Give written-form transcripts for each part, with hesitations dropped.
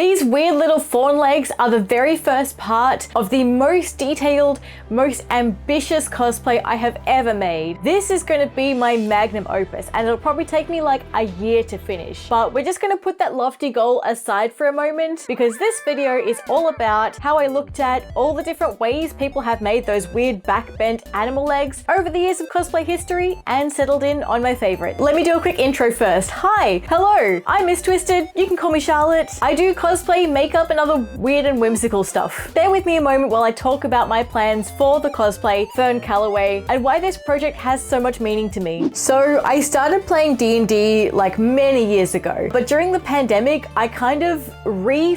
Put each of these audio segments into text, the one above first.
These weird little faun legs are the very first part of the most detailed, most ambitious cosplay I have ever made. This is going to be my magnum opus, and it'll probably take me like a year to finish. But we're just going to put that lofty goal aside for a moment, because this video is all about how I looked at all the different ways people have made those weird backbent animal legs over the years of cosplay history and settled in on my favorite. Let me do a quick intro first. Hi, hello, I'm Miss Twisted. You can call me Charlotte. I do cosplay, makeup, and other weird and whimsical stuff. Bear with me a moment while I talk about my plans for the cosplay Fern Calloway and why this project has so much meaning to me. So I started playing D&D like many years ago, but during the pandemic, I kind of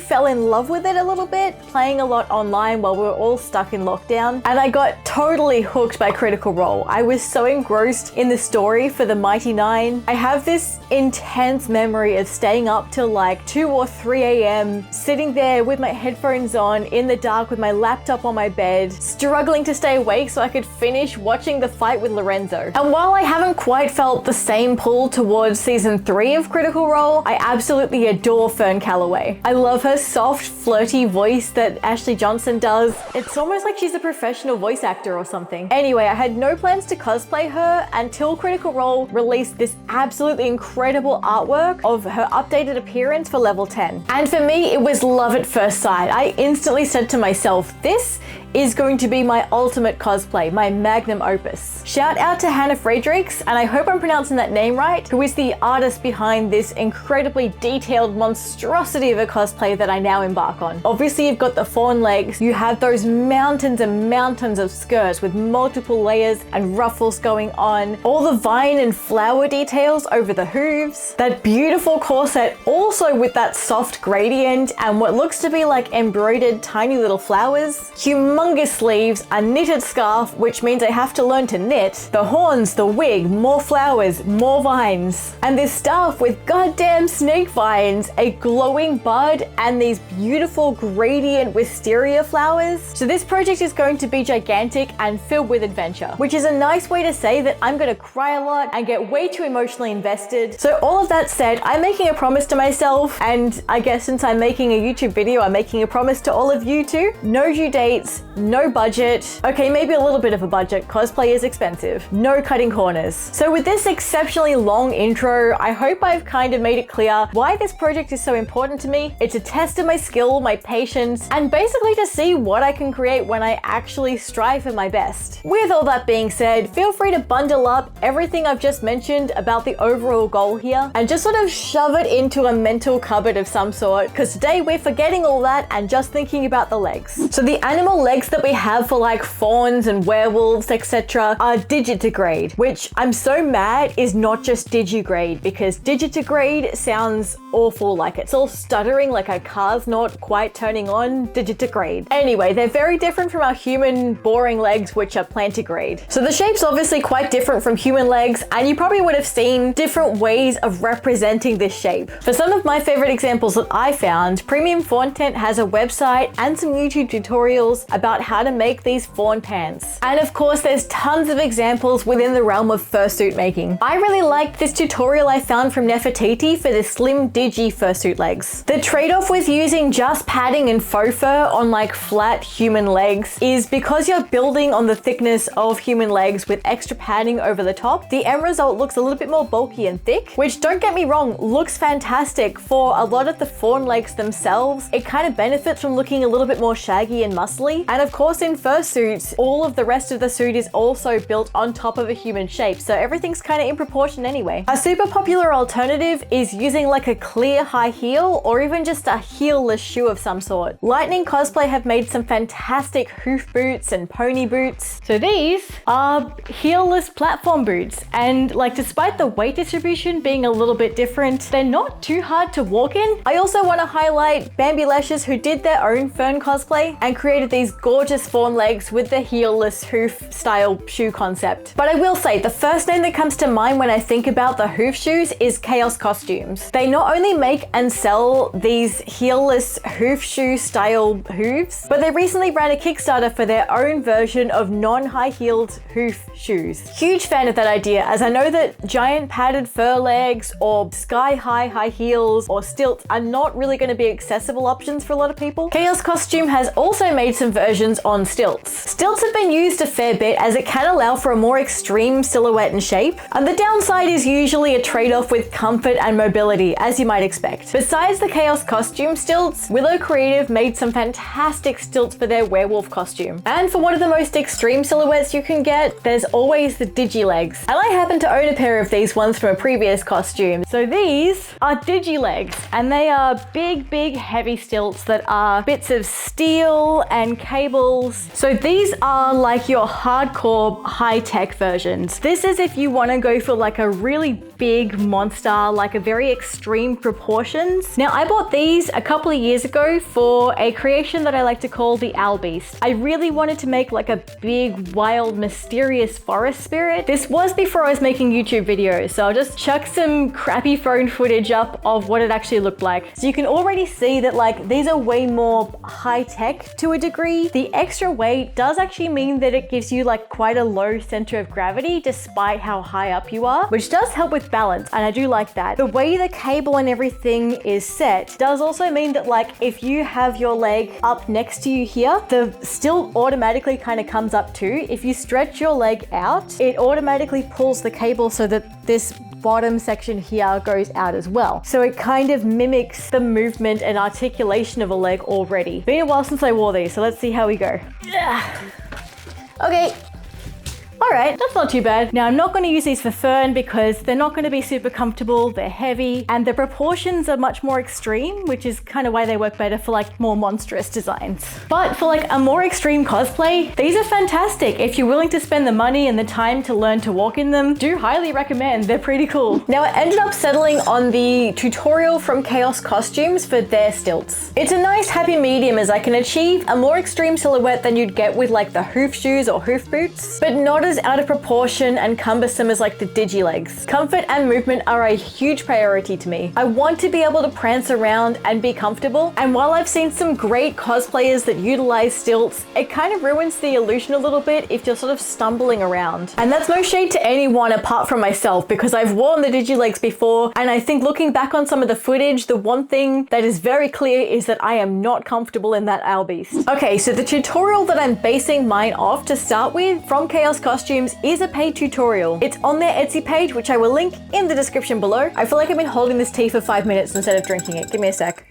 fell in love with it a little bit, playing a lot online while we were all stuck in lockdown, and I got totally hooked by Critical Role. I was so engrossed in the story for the Mighty Nine. I have this intense memory of staying up till like 2 or 3 a.m., sitting there with my headphones on in the dark with my laptop on my bed, struggling to stay awake so I could finish watching the fight with Lorenzo. And while I haven't quite felt the same pull towards season 3 of Critical Role, I absolutely adore Fern Calloway. I love her soft, flirty voice that Ashley Johnson does. It's almost like she's a professional voice actor or something. Anyway, I had no plans to cosplay her until Critical Role released this absolutely incredible artwork of her updated appearance for level 10. And for me, it was love at first sight. I instantly said to myself, this is going to be my ultimate cosplay, my magnum opus. Shout out to Hannah Friedrichs, and I hope I'm pronouncing that name right, who is the artist behind this incredibly detailed monstrosity of a cosplay that I now embark on. Obviously, you've got the faun legs, you have those mountains and mountains of skirts with multiple layers and ruffles going on, all the vine and flower details over the hooves, that beautiful corset also with that soft gradient and what looks to be like embroidered tiny little flowers, humongous sleeves, a knitted scarf, which means I have to learn to knit, the horns, the wig, more flowers, more vines, and this staff with goddamn snake vines, a glowing bud, and these beautiful gradient wisteria flowers. So this project is going to be gigantic and filled with adventure, which is a nice way to say that I'm going to cry a lot and get way too emotionally invested. So all of that said, I'm making a promise to myself, and I guess since I'm making a YouTube video, I'm making a promise to all of you too. No due dates, no budget. Okay, maybe a little bit of a budget. Cosplay is expensive. No cutting corners. So with this exceptionally long intro, I hope I've kind of made it clear why this project is so important to me. It's a test of my skill, my patience, and basically to see what I can create when I actually strive for my best. With all that being said, feel free to bundle up everything I've just mentioned about the overall goal here and just sort of shove it into a mental cupboard of some sort, because today we're forgetting all that and just thinking about the legs. So the animal legs that we have for like fawns and werewolves, etc. are digitigrade, which I'm so mad is not just digigrade, because digitigrade sounds awful, like it's all stuttering, like a car's not quite turning on. Digitigrade. Anyway, they're very different from our human boring legs, which are plantigrade. So the shape's obviously quite different from human legs, and you probably would have seen different ways of representing this shape. For some of my favorite examples that I found, Premium Faun Tent has a website and some YouTube tutorials about how to make these faun pants. And of course, there's tons of examples within the realm of fursuit making. I really liked this tutorial I found from Nefertiti for the slim digi fursuit legs. The trade-off with using just padding and faux fur on like flat human legs is because you're building on the thickness of human legs with extra padding over the top, the end result looks a little bit more bulky and thick, which, don't get me wrong, looks fantastic for a lot of the faun legs themselves. It kind of benefits from looking a little bit more shaggy and muscly. And of course, in fursuits, all of the rest of the suit is also built on top of a human shape, so everything's kind of in proportion anyway. A super popular alternative is using like a clear high heel or even just a heelless shoe of some sort. Lightning Cosplay have made some fantastic hoof boots and pony boots. So these are heelless platform boots, and like despite the weight distribution being a little bit different, they're not too hard to walk in. I also want to highlight Bambi Lashes, who did their own Fern cosplay and created these gorgeous faun legs with the heelless hoof style shoe concept. But I will say, the first name that comes to mind when I think about the hoof shoes is Chaos Costumes. They not only make and sell these heelless hoof shoe style hooves, but they recently ran a Kickstarter for their own version of non-high heeled hoof shoes. Huge fan of that idea, as I know that giant padded fur legs or sky high high heels or stilts are not really really going to be accessible options for a lot of people. Chaos Costume has also made some versions on stilts. Stilts have been used a fair bit as it can allow for a more extreme silhouette and shape, and the downside is usually a trade-off with comfort and mobility, as you might expect. Besides the Chaos Costume stilts, Willow Creative made some fantastic stilts for their werewolf costume. And for one of the most extreme silhouettes you can get, there's always the digi legs. And I happen to own a pair of these ones from a previous costume. So these are digi legs, and they are big heavy stilts that are bits of steel and cables. So these are like your hardcore high-tech versions. This is if you want to go for like a really big monster, like a very extreme proportions. Now I bought these a couple of years ago for a creation that I like to call the Owl Beast. I really wanted to make like a big, wild, mysterious forest spirit. This was before I was making YouTube videos, so I'll just chuck some crappy phone footage up of what it actually looked like. So you can already see that like these are way more high-tech to a degree. The extra weight does actually mean that it gives you like quite a low center of gravity despite how high up you are, which does help with balance, and I do like that. The way the cable and everything is set does also mean that like if you have your leg up next to you here, the stilt automatically kind of comes up too. If you stretch your leg out, it automatically pulls the cable so that this bottom section here goes out as well. So it kind of mimics the movement and articulation of a leg already. Been a while since I wore these, so let's see how we go. Okay. All right, that's not too bad. Now I'm not going to use these for fern because they're not going to be super comfortable, they're heavy, and the proportions are much more extreme, which is kind of why they work better for like more monstrous designs. But for like a more extreme cosplay, these are fantastic. If you're willing to spend the money and the time to learn to walk in them, do highly recommend. They're pretty cool. Now I ended up settling on the tutorial from Chaos Costumes for their stilts. It's a nice happy medium as I can achieve a more extreme silhouette than you'd get with like the hoof shoes or hoof boots, but not as out of proportion and cumbersome as like the digi legs. Comfort and movement are a huge priority to me. I want to be able to prance around and be comfortable, and while I've seen some great cosplayers that utilize stilts, it kind of ruins the illusion a little bit if you're sort of stumbling around. And that's no shade to anyone apart from myself, because I've worn the digi legs before, and I think looking back on some of the footage, the one thing that is very clear is that I am not comfortable in that owl beast. Okay, so the tutorial that I'm basing mine off to start with from Chaos Costumes is a paid tutorial. It's on their Etsy page, which I will link in the description below. I feel like I've been holding this tea for 5 minutes instead of drinking it. Give me a sec.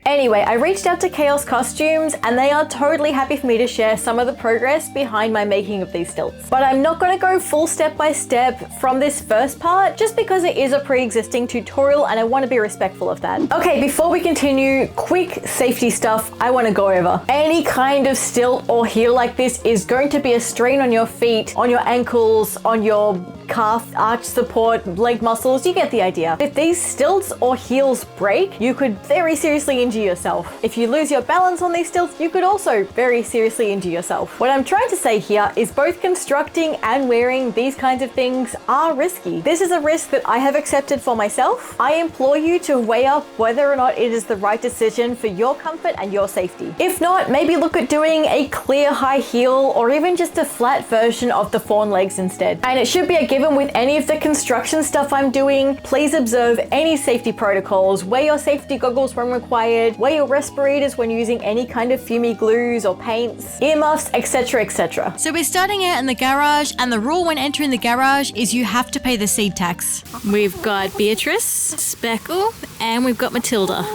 Anyway, I reached out to Chaos Costumes and they are totally happy for me to share some of the progress behind my making of these stilts. But I'm not going to go full step by step from this first part just because it is a pre-existing tutorial and I want to be respectful of that. Okay, before we continue, quick safety stuff I want to go over. Any kind of stilt or heel like this is going to be a strain on your feet, on your ankles, on your calf, arch support, leg muscles, you get the idea. If these stilts or heels break, you could very seriously injure yourself. If you lose your balance on these stilts, you could also very seriously injure yourself. What I'm trying to say here is both constructing and wearing these kinds of things are risky. This is a risk that I have accepted for myself. I implore you to weigh up whether or not it is the right decision for your comfort and your safety. If not, maybe look at doing a clear high heel or even just a flat version of the faun legs instead. And it should be a given with any of the construction stuff I'm doing. Please observe any safety protocols, wear your safety goggles when required, wear your respirators when using any kind of fumey glues or paints, earmuffs, etc, etc. So we're starting out in the garage, and the rule when entering the garage is you have to pay the seed tax. We've got Beatrice, Speckle, and we've got Matilda.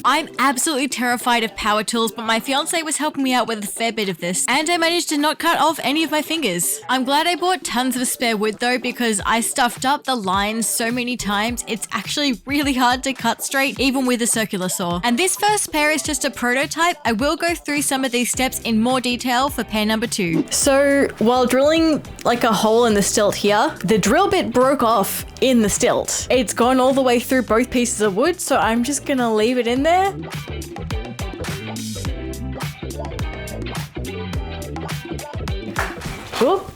I'm absolutely terrified of power tools, but my fiance was helping me out with a fair bit of this, and I managed to not cut off any of my fingers. I'm glad I bought tons of spare wood though, because I stuffed up the lines so many times, it's actually really hard to cut straight, even with a circular saw. And this first pair is just a prototype. I will go through some of these steps in more detail for pair number 2. So while drilling like a hole in the stilt here, the drill bit broke off in the stilt. It's gone all the way through both pieces of wood, so I'm just gonna leave it in there. Whoop.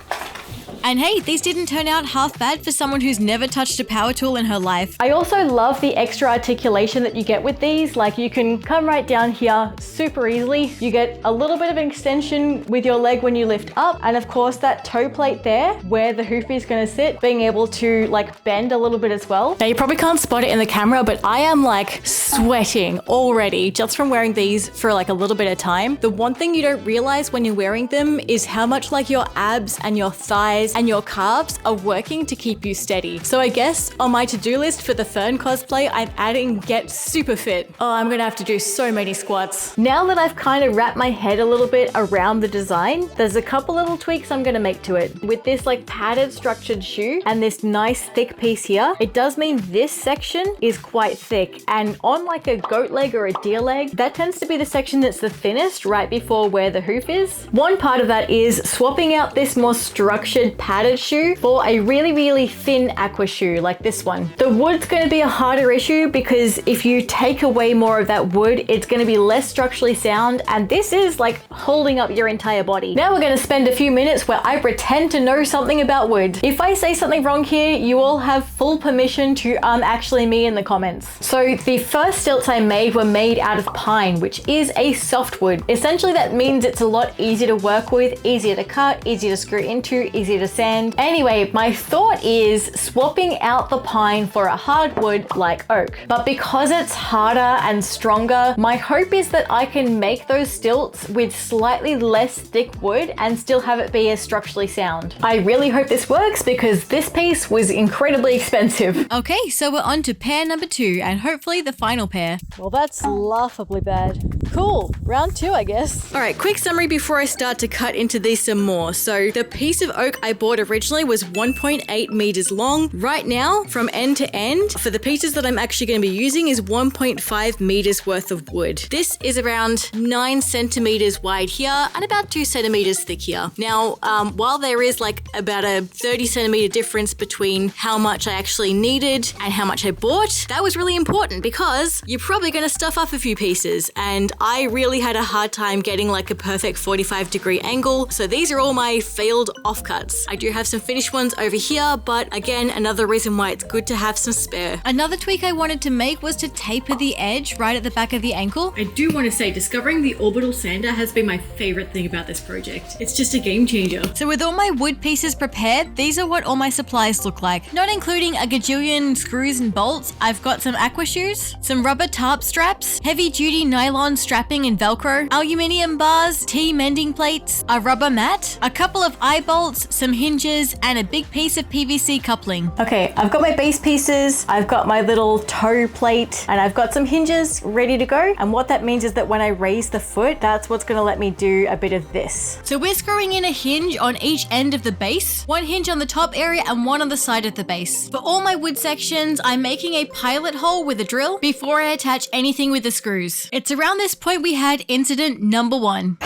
And hey, these didn't turn out half bad for someone who's never touched a power tool in her life. I also love the extra articulation that you get with these. Like you can come right down here super easily. You get a little bit of an extension with your leg when you lift up. And of course that toe plate there where the hoop is going to sit, being able to like bend a little bit as well. Now you probably can't spot it in the camera, but I am like sweating already just from wearing these for like a little bit of time. The one thing you don't realize when you're wearing them is how much like your abs and your thighs and your calves are working to keep you steady. So I guess on my to-do list for the Fern cosplay, I'm adding get super fit. Oh, I'm gonna have to do so many squats. Now that I've kind of wrapped my head a little bit around the design, there's a couple little tweaks I'm gonna make to it. With this like padded structured shoe and this nice thick piece here, it does mean this section is quite thick. And on like a goat leg or a deer leg, that tends to be the section that's the thinnest right before where the hoof is. One part of that is swapping out this more structured padded shoe for a really, really thin aqua shoe like this one. The wood's going to be a harder issue because if you take away more of that wood, it's going to be less structurally sound, and this is like holding up your entire body. Now we're going to spend a few minutes where I pretend to know something about wood. If I say something wrong here, you all have full permission to actually me in the comments. So the first stilts I made were made out of pine, which is a softwood. Essentially that means it's a lot easier to work with, easier to cut, easier to screw into, easier to sand. Anyway, my thought is swapping out the pine for a hardwood like oak. But because it's harder and stronger, my hope is that I can make those stilts with slightly less thick wood and still have it be as structurally sound. I really hope this works because this piece was incredibly expensive. Okay, so we're on to pair number 2 and hopefully the final pair. Well, that's laughably bad. Cool, round 2, I guess. All right, quick summary before I start to cut into these some more. So the piece of oak I bought originally was 1.8 meters long. Right now, from end to end, for the pieces that I'm actually going to be using is 1.5 meters worth of wood. This is around 9 centimeters wide here and about 2 centimeters thick here. Now, while there is like about a 30 centimeter difference between how much I actually needed and how much I bought, that was really important because you're probably going to stuff up a few pieces, and I really had a hard time getting like a perfect 45-degree angle, so these are all my failed offcuts. I do have some finished ones over here, but again, another reason why it's good to have some spare. Another tweak I wanted to make was to taper the edge right at the back of the ankle. I do want to say, discovering the orbital sander has been my favorite thing about this project. It's just a game changer. So with all my wood pieces prepared, these are what all my supplies look like. Not including a gajillion screws and bolts, I've got some aqua shoes, some rubber tarp straps, heavy duty nylon strapping and Velcro, aluminium bars, T-mending plates, a rubber mat, a couple of eye bolts, some hinges, and a big piece of PVC coupling. Okay, I've got my base pieces, I've got my little toe plate, and I've got some hinges ready to go. And what that means is that when I raise the foot, that's what's gonna let me do a bit of this. So we're screwing in a hinge on each end of the base, one hinge on the top area and one on the side of the base. For all my wood sections, I'm making a pilot hole with a drill before I attach anything with the screws. It's around this point we had incident number 1.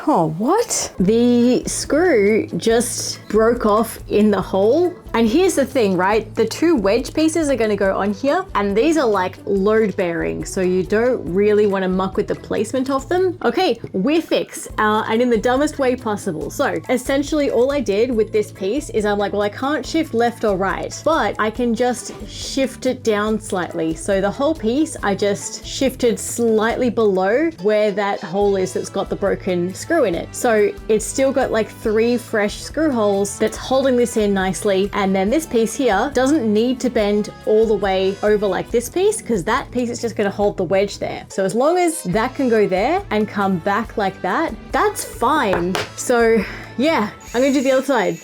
Oh, what? The screw just broke off in the hole. And here's the thing, right? The 2 wedge pieces are going to go on here, and these are like load bearing, so you don't really want to muck with the placement of them. Okay, we're fixed, and in the dumbest way possible. So essentially all I did with this piece is I'm like, well, I can't shift left or right, but I can just shift it down slightly. So the whole piece, I just shifted slightly below where that hole is that's got the broken screw in it. So it's still got like 3 fresh screw holes that's holding this in nicely. And then this piece here doesn't need to bend all the way over like this piece, because that piece is just going to hold the wedge there. So as long as that can go there and come back like that, that's fine. So yeah, I'm going to do the other side.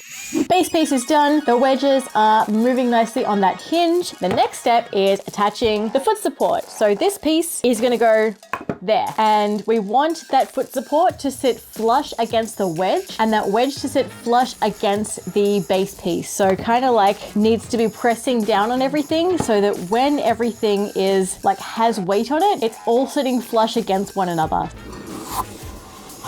Base piece is done. The wedges are moving nicely on that hinge. The next step is attaching the foot support. So this piece is going to go there, and we want that foot support to sit flush against the wedge and that wedge to sit flush against the base piece. So kind of like needs to be pressing down on everything so that when everything is like has weight on it, it's all sitting flush against one another.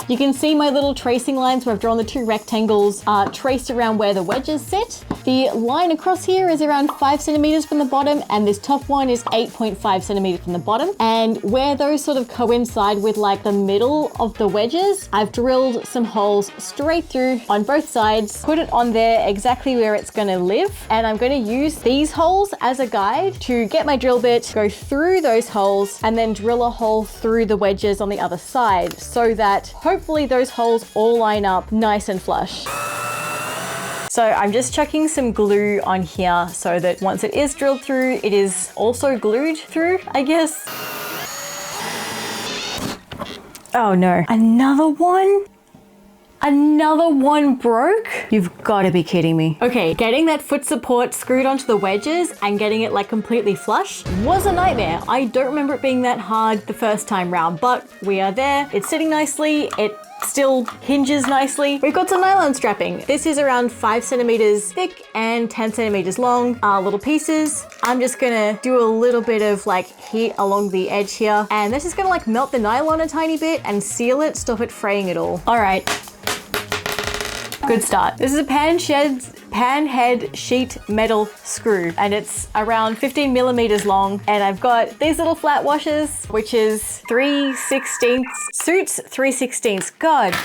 You can see my little tracing lines where I've drawn the 2 rectangles traced around where the wedges sit. The line across here is around 5 centimeters from the bottom, and this top one is 8.5 centimeters from the bottom. And where those sort of coincide with like the middle of the wedges, I've drilled some holes straight through on both sides, put it on there exactly where it's gonna live. And I'm gonna use these holes as a guide to get my drill bit, go through those holes, and then drill a hole through the wedges on the other side so that hopefully those holes all line up nice and flush. So I'm just chucking some glue on here so that once it is drilled through, it is also glued through, I guess. Oh no, another one? Another one broke? You've got to be kidding me. Okay, getting that foot support screwed onto the wedges and getting it like completely flush was a nightmare. I don't remember it being that hard the first time round, but we are there. It's sitting nicely. It still hinges nicely. We've got some nylon strapping. This is around 5 centimeters thick and 10 centimeters long, little pieces. I'm just gonna do a little bit of like heat along the edge here, and this is gonna like melt the nylon a tiny bit and seal it, stop it fraying at all. All right. Good start. This is a pan head sheet metal screw, and it's around 15 millimeters long. And I've got these little flat washers, which is 3/16 suits 3/16. God.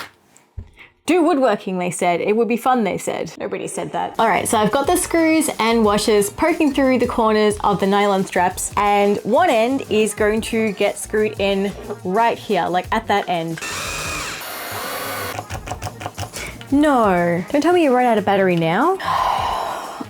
Do woodworking, they said. It would be fun, they said. Nobody said that. All right, so I've got the screws and washers poking through the corners of the nylon straps, and one end is going to get screwed in right here, like at that end. No, don't tell me you run out of battery now.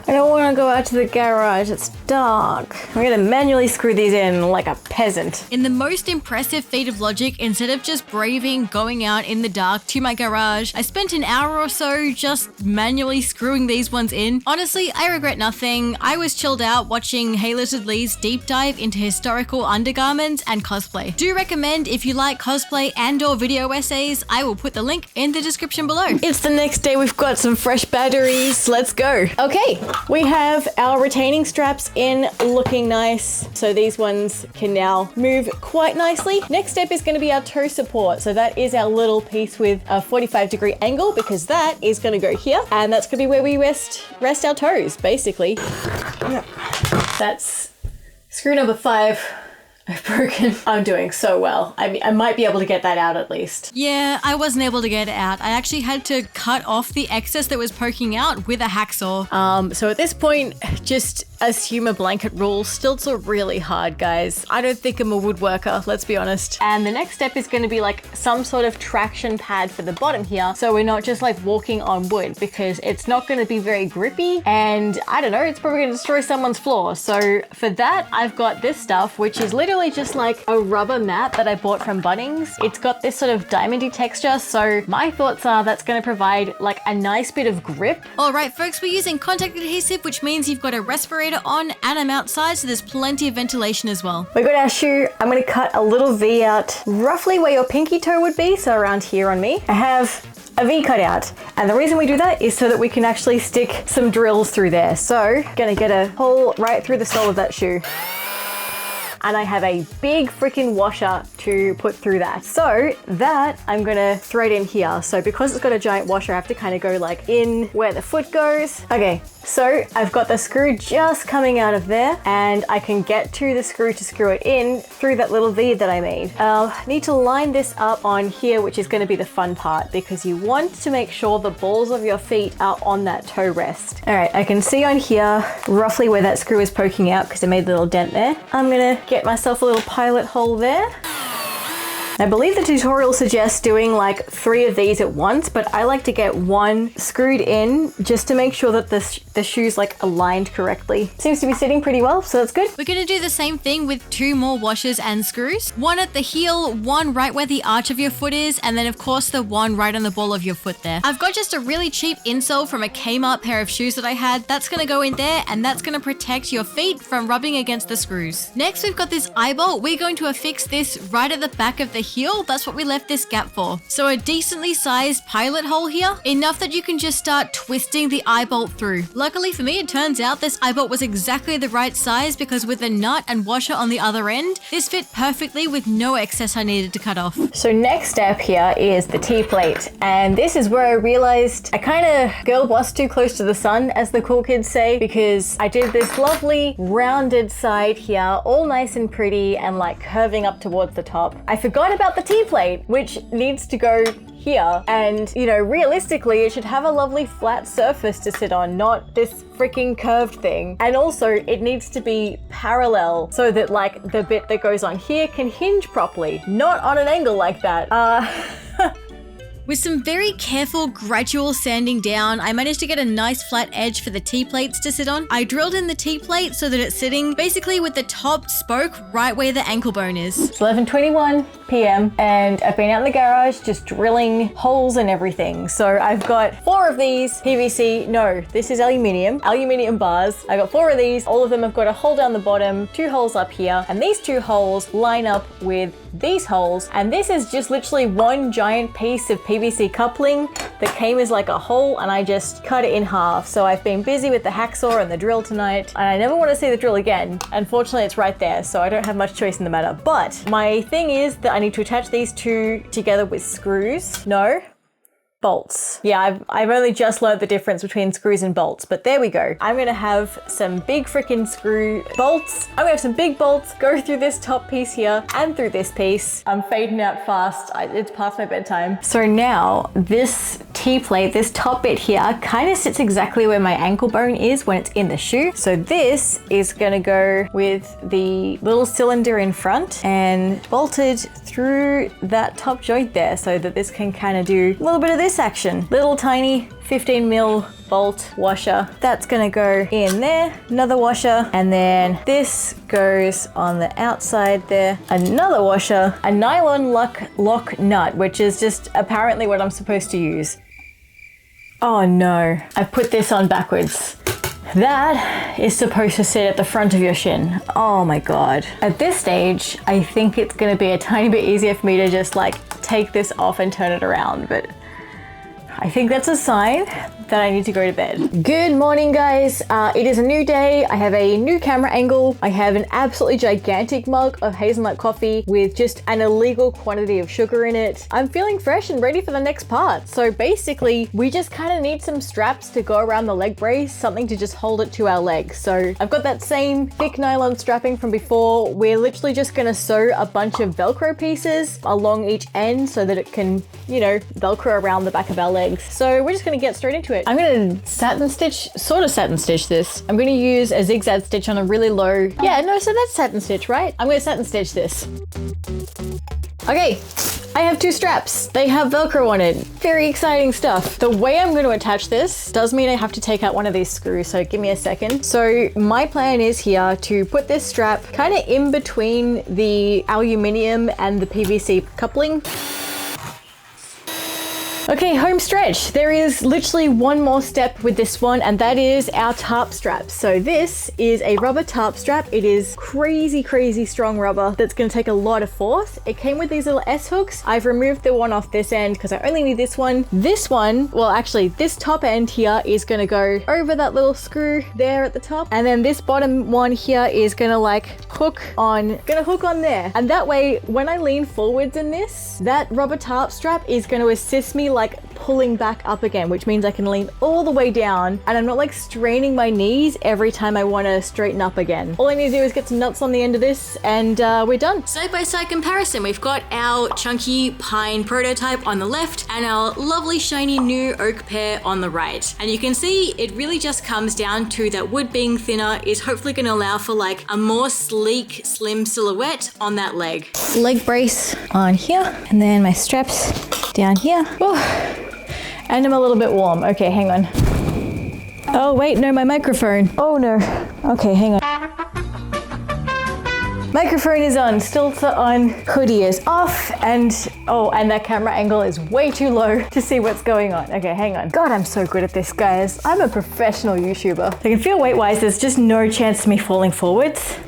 I don't want to go out to the garage, it's dark. I'm gonna manually screw these in like a peasant. In the most impressive feat of logic, instead of just braving going out in the dark to my garage, I spent an hour or so just manually screwing these ones in. Honestly, I regret nothing. I was chilled out watching Hey Lizard Lee's deep dive into historical undergarments and cosplay. Do recommend if you like cosplay and or video essays. I will put the link in the description below. It's the next day, we've got some fresh batteries. Let's go. Okay, we have our retaining straps in, looking nice. So these ones can now move quite nicely. Next step is going to be our toe support. So that is our little piece with a 45-degree angle, because that is going to go here, and that's going to be where we rest our toes, basically. Yep. That's screw number 5. I've broken. I'm doing so well. I mean, I might be able to get that out at least. Yeah, I wasn't able to get it out. I actually had to cut off the excess that was poking out with a hacksaw. So at this point, just assume a blanket rule. Stilts are really hard, guys. I don't think I'm a woodworker, let's be honest. And the next step is going to be like some sort of traction pad for the bottom here, so we're not just like walking on wood, because it's not going to be very grippy, and I don't know, it's probably going to destroy someone's floor. So for that, I've got this stuff, which is literally just like a rubber mat that I bought from Bunnings. It's got this sort of diamondy texture, so my thoughts are that's going to provide like a nice bit of grip. All right, folks, we're using contact adhesive, which means you've got a respirator on, and I'm outside, so there's plenty of ventilation as well. We got our shoe. I'm going to cut a little V out roughly where your pinky toe would be, so around here on me. I have a V cut out, and the reason we do that is so that we can actually stick some drills through there. So gonna get a hole right through the sole of that shoe. And I have a big freaking washer to put through that. So that I'm gonna thread in here. So because it's got a giant washer, I have to kind of go like in where the foot goes. Okay, so I've got the screw just coming out of there, and I can get to the screw to screw it in through that little V that I made. I'll need to line this up on here, which is gonna be the fun part, because you want to make sure the balls of your feet are on that toe rest. All right, I can see on here roughly where that screw is poking out because I made a little dent there. I'm gonna get myself a little pilot hole there. I believe the tutorial suggests doing like 3 of these at once, but I like to get one screwed in just to make sure that the shoe's like aligned correctly. Seems to be sitting pretty well, so that's good. We're gonna do the same thing with 2 more washers and screws. One at the heel, one right where the arch of your foot is, and then of course the one right on the ball of your foot there. I've got just a really cheap insole from a Kmart pair of shoes that I had. That's gonna go in there, and that's gonna protect your feet from rubbing against the screws. Next, we've got this eye bolt. We're going to affix this right at the back of the heel, that's what we left this gap for. So a decently sized pilot hole here, enough that you can just start twisting the eye bolt through. Luckily for me, it turns out this eye bolt was exactly the right size because with the nut and washer on the other end, this fit perfectly with no excess I needed to cut off. So next step here is the T-plate, and this is where I realized I kind of girl bossed too close to the sun, as the cool kids say, because I did this lovely rounded side here, all nice and pretty and like curving up towards the top. I forgot about the T-plate, which needs to go here, and you know, realistically it should have a lovely flat surface to sit on, not this freaking curved thing. And also it needs to be parallel so that like the bit that goes on here can hinge properly, not on an angle like that. With some very careful, gradual sanding down, I managed to get a nice flat edge for the T-plates to sit on. I drilled in the T-plate so that it's sitting basically with the top spoke right where the ankle bone is. It's 11:21 p.m. and I've been out in the garage just drilling holes and everything. So I've got 4 of these PVC, no, this is aluminium bars. I got 4 of these. All of them have got a hole down the bottom, 2 holes up here, and these 2 holes line up with these holes. And this is just literally one giant piece of PVC coupling that came as like a hole, and I just cut it in half. So I've been busy with the hacksaw and the drill tonight, and I never want to see the drill again. Unfortunately, it's right there, so I don't have much choice in the matter. But my thing is that I need to attach these 2 together with screws. No, bolts. Yeah, I've only just learned the difference between screws and bolts, but there we go. I'm gonna have some big freaking screw bolts. I'm gonna have some big bolts go through this top piece here and through this piece. I'm fading out fast. It's past my bedtime. So now this T-plate, this top bit here, kind of sits exactly where my ankle bone is when it's in the shoe. So this is gonna go with the little cylinder in front and bolted through that top joint there so that this can kind of do a little bit of this action. Little tiny 15 mil bolt washer. That's gonna go in there, another washer, and then this goes on the outside there, another washer, a nylon lock nut, which is just apparently what I'm supposed to use. Oh no, I put this on backwards. That is supposed to sit at the front of your shin. Oh my God. At this stage, I think it's gonna be a tiny bit easier for me to just like take this off and turn it around, but I think that's a sign that I need to go to bed. Good morning, guys. It is a new day. I have a new camera angle. I have an absolutely gigantic mug of hazelnut coffee with just an illegal quantity of sugar in it. I'm feeling fresh and ready for the next part. So basically, we just kind of need some straps to go around the leg brace, something to just hold it to our legs. So I've got that same thick nylon strapping from before. We're literally just gonna sew a bunch of Velcro pieces along each end so that it can, you know, Velcro around the back of our legs. So we're just gonna get straight into it. I'm gonna sort of satin stitch this. I'm gonna use a zigzag stitch on a really low, yeah, no, so that's satin stitch, right? I'm gonna satin stitch this. Okay, I have 2 straps. They have Velcro on it. Very exciting stuff. The way I'm going to attach this does mean I have to take out one of these screws, so give me a second. So my plan is here to put this strap kind of in between the aluminium and the PVC coupling. Okay, home stretch. There is literally one more step with this one, and that is our tarp strap. So this is a rubber tarp strap. It is crazy, crazy strong rubber that's gonna take a lot of force. It came with these little S hooks. I've removed the one off this end because I only need this one. This one, well actually this top end here is gonna go over that little screw there at the top. And then this bottom one here is gonna like hook on there. And that way, when I lean forwards in this, that rubber tarp strap is gonna assist me like pulling back up again, which means I can lean all the way down and I'm not like straining my knees every time I want to straighten up again. All I need to do is get some nuts on the end of this and we're done. Side by side comparison, we've got our chunky pine prototype on the left and our lovely shiny new oak pear on the right. And you can see it really just comes down to that wood being thinner is hopefully going to allow for like a more sleek, slim silhouette on that leg. Leg brace on here and then my straps down here. Oh, and I'm a little bit warm. Okay, hang on. Oh wait, no, my microphone. Oh no. Okay, hang on. Microphone is on, stilts are on, hoodie is off, and that camera angle is way too low to see what's going on. Okay, hang on. God, I'm so good at this, guys. I'm a professional YouTuber. I can feel weight-wise, there's just no chance of me falling forwards.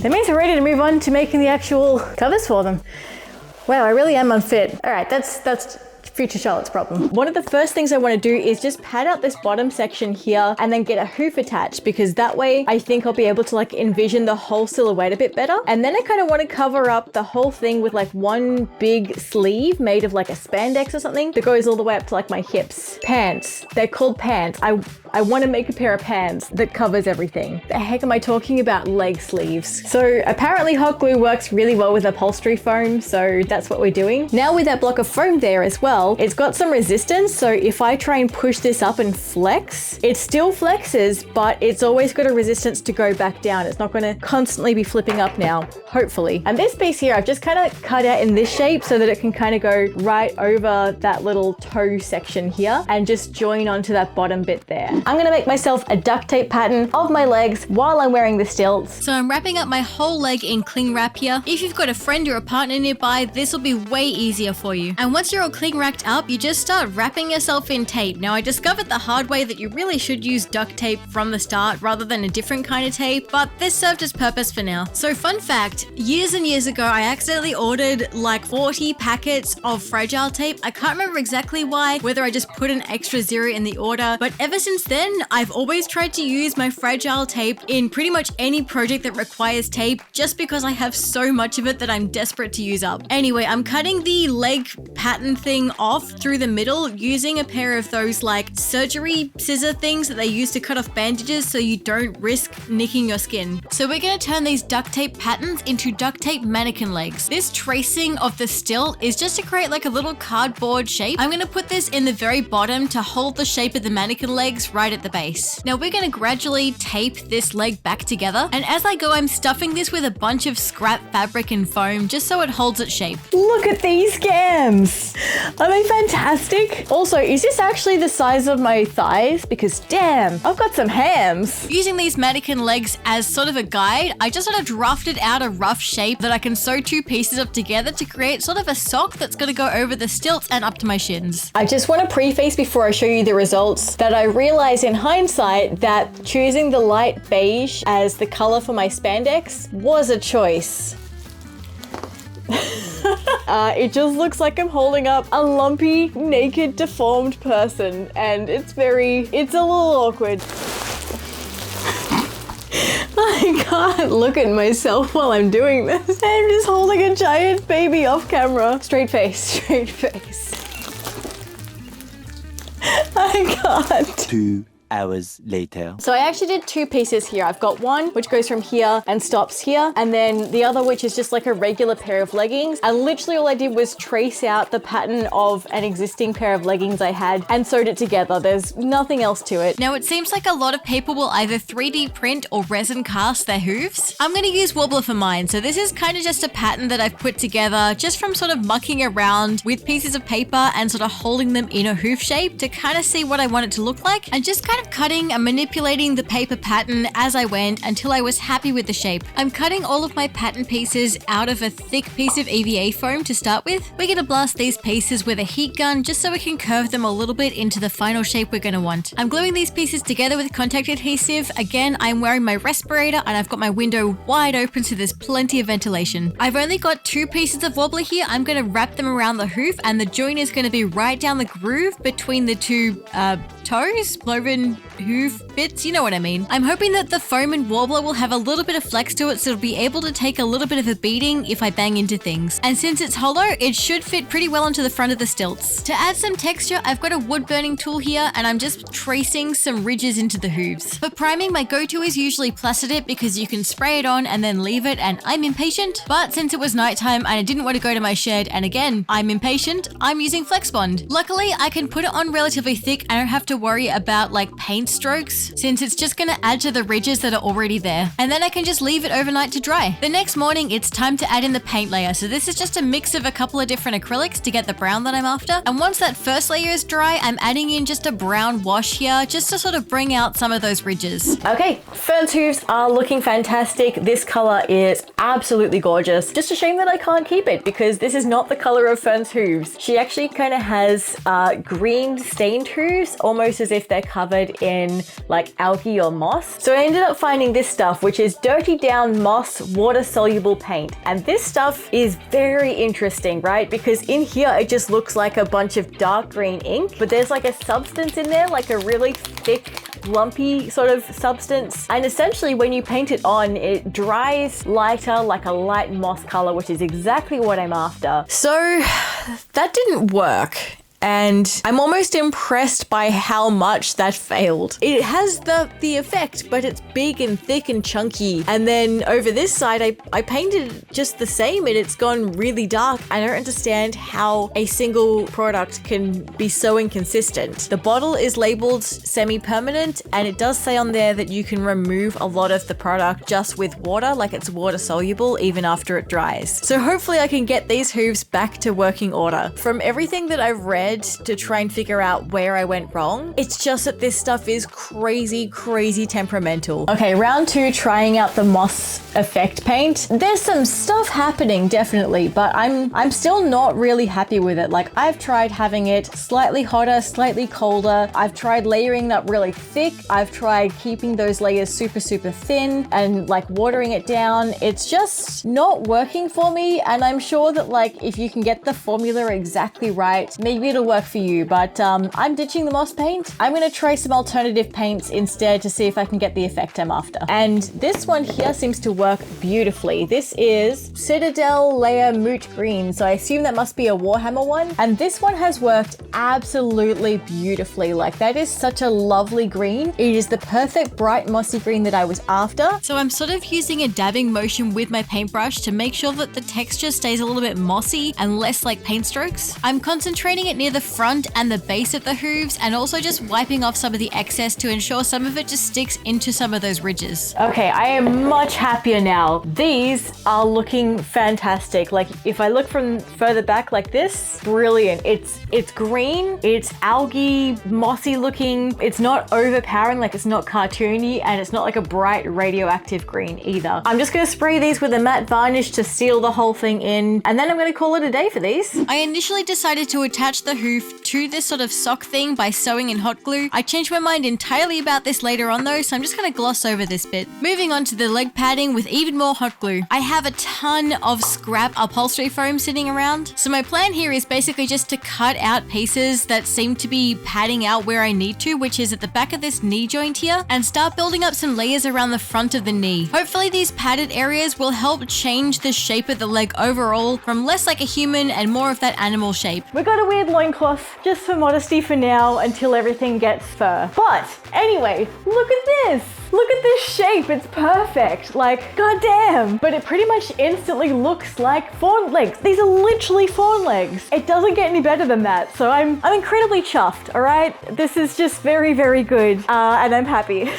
That means we're ready to move on to making the actual covers for them. Wow, I really am unfit. All right, that's future Charlotte's problem. One of the first things I want to do is just pad out this bottom section here and then get a hoof attached, because that way I think I'll be able to like envision the whole silhouette a bit better. And then I kind of want to cover up the whole thing with like one big sleeve made of like a spandex or something that goes all the way up to like my hips. Pants. They're called pants. I want to make a pair of pants that covers everything. The heck am I talking about? Leg sleeves. So apparently hot glue works really well with upholstery foam, so that's what we're doing. Now with that block of foam there as well, it's got some resistance, so if I try and push this up and flex, it still flexes, but it's always got a resistance to go back down. It's not going to constantly be flipping up now, hopefully. And this piece here, I've just kind of cut out in this shape so that it can kind of go right over that little toe section here and just join onto that bottom bit there. I'm going to make myself a duct tape pattern of my legs while I'm wearing the stilts. So I'm wrapping up my whole leg in cling wrap here. If you've got a friend or a partner nearby, this will be way easier for you. And once you're all cling wrapped up, you just start wrapping yourself in tape. Now I discovered the hard way that you really should use duct tape from the start rather than a different kind of tape, but this served its purpose for now. So fun fact, years and years ago I accidentally ordered like 40 packets of fragile tape. I can't remember exactly why, whether I just put an extra 0 in the order, but ever since then I've always tried to use my fragile tape in pretty much any project that requires tape, just because I have so much of it that I'm desperate to use up. Anyway, I'm cutting the leg pattern thing off through the middle using a pair of those like surgery scissor things that they use to cut off bandages so you don't risk nicking your skin. So we're going to turn these duct tape patterns into duct tape mannequin legs. This tracing of the stilt is just to create like a little cardboard shape. I'm going to put this in the very bottom to hold the shape of the mannequin legs right at the base. Now we're going to gradually tape this leg back together, and as I go I'm stuffing this with a bunch of scrap fabric and foam just so it holds its shape. Look at these scams! Are they fantastic? Also, is this actually the size of my thighs? Because damn, I've got some hams. Using these mannequin legs as sort of a guide, I just sort of drafted out a rough shape that I can sew two pieces of together to create sort of a sock that's going to go over the stilts and up to my shins. I just want to preface before I show you the results that I realize in hindsight that choosing the light beige as the color for my spandex was a choice. It just looks like I'm holding up a lumpy, naked, deformed person, and it's a little awkward. I can't look at myself while I'm doing this. I'm just holding a giant baby off camera. Straight face, straight face. I can't. 2 hours later. So I actually did two pieces here. I've got one which goes from here and stops here, and then the other which is just like a regular pair of leggings. And literally all I did was trace out the pattern of an existing pair of leggings I had and sewed it together. There's nothing else to it. Now it seems like a lot of people will either 3D print or resin cast their hooves. I'm going to use Wobbler for mine. So this is kind of just a pattern that I've put together just from sort of mucking around with pieces of paper and sort of holding them in a hoof shape to kind of see what I want it to look like, and just kind of cutting and manipulating the paper pattern as I went until I was happy with the shape. I'm cutting all of my pattern pieces out of a thick piece of EVA foam to start with. We're going to blast these pieces with a heat gun just so we can curve them a little bit into the final shape we're going to want. I'm gluing these pieces together with contact adhesive. Again, I'm wearing my respirator and I've got my window wide open so there's plenty of ventilation. I've only got two pieces of wobbler here. I'm going to wrap them around the hoof, and the joint is going to be right down the groove between the two toes, cloven hoof bits, you know what I mean. I'm hoping that the foam and wobbler will have a little bit of flex to it so it'll be able to take a little bit of a beating if I bang into things. And since it's hollow, it should fit pretty well onto the front of the stilts. To add some texture, I've got a wood burning tool here and I'm just tracing some ridges into the hooves. For priming, my go-to is usually Plastic because you can spray it on and then leave it, and I'm impatient. But since it was nighttime and I didn't want to go to my shed, and again, I'm impatient, I'm using Flex Bond. Luckily, I can put it on relatively thick. I don't have to worry about like paint strokes since it's just going to add to the ridges that are already there. And then I can just leave it overnight to dry. The next morning, it's time to add in the paint layer. So this is just a mix of a couple of different acrylics to get the brown that I'm after. And once that first layer is dry, I'm adding in just a brown wash here just to sort of bring out some of those ridges. Okay, Fern's hooves are looking fantastic. This color is absolutely gorgeous. Just a shame that I can't keep it because this is not the color of Fern's hooves. She actually kind of has green stained hooves, almost almost as if they're covered in like algae or moss. So I ended up finding this stuff, which is dirty down moss water soluble paint. And this stuff is very interesting, right? Because in here, it just looks like a bunch of dark green ink, but there's like a substance in there, like a really thick, lumpy sort of substance. And essentially when you paint it on, it dries lighter, like a light moss color, which is exactly what I'm after. So that didn't work. And I'm almost impressed by how much that failed. It has the effect, but it's big and thick and chunky. And then over this side, I painted it just the same and it's gone really dark. I don't understand how a single product can be so inconsistent. The bottle is labeled semi-permanent and it does say on there that you can remove a lot of the product just with water, like it's water soluble even after it dries. So hopefully I can get these hooves back to working order. From everything that I've read to try and figure out where I went wrong, it's just that this stuff is crazy temperamental. Okay, round 2, trying out the moss effect paint. There's some stuff happening definitely, but I'm still not really happy with it. Like I've tried having it slightly hotter, slightly colder. I've tried layering that really thick. I've tried keeping those layers super thin and like watering it down. It's just not working for me. And I'm sure that like if you can get the formula exactly right, maybe it'll work for you, but I'm ditching the moss paint. I'm gonna try some alternative paints instead to see if I can get the effect I'm after. And this one here seems to work beautifully. This is Citadel Layer Moot Green, so I assume that must be a Warhammer one. And this one has worked absolutely beautifully. Like that is such a lovely green. It is the perfect bright mossy green that I was after. So I'm sort of using a dabbing motion with my paintbrush to make sure that the texture stays a little bit mossy and less like paint strokes. I'm concentrating it near the front and the base of the hooves and also just wiping off some of the excess to ensure some of it just sticks into some of those ridges. Okay, I am much happier now. These are looking fantastic. Like if I look from further back like this, brilliant. It's green, it's algae, mossy looking. It's not overpowering, like it's not cartoony, and it's not like a bright radioactive green either. I'm just gonna spray these with a matte varnish to seal the whole thing in, and then I'm gonna call it a day for these. I initially decided to attach the hoof to this sort of sock thing by sewing in hot glue. I changed my mind entirely about this later on though, so I'm just gonna gloss over this bit. Moving on to the leg padding with even more hot glue. I have a ton of scrap upholstery foam sitting around, so my plan here is basically just to cut out pieces that seem to be padding out where I need to, which is at the back of this knee joint here, and start building up some layers around the front of the knee. Hopefully these padded areas will help change the shape of the leg overall from less like a human and more of that animal shape. We got a weird loincloth just for modesty for now until everything gets fur. But anyway, look at this. Look at this shape, it's perfect. Like, goddamn. But it pretty much instantly looks like fawn legs. These are literally fawn legs. It doesn't get any better than that. So I'm incredibly chuffed, all right? This is just very good, and I'm happy.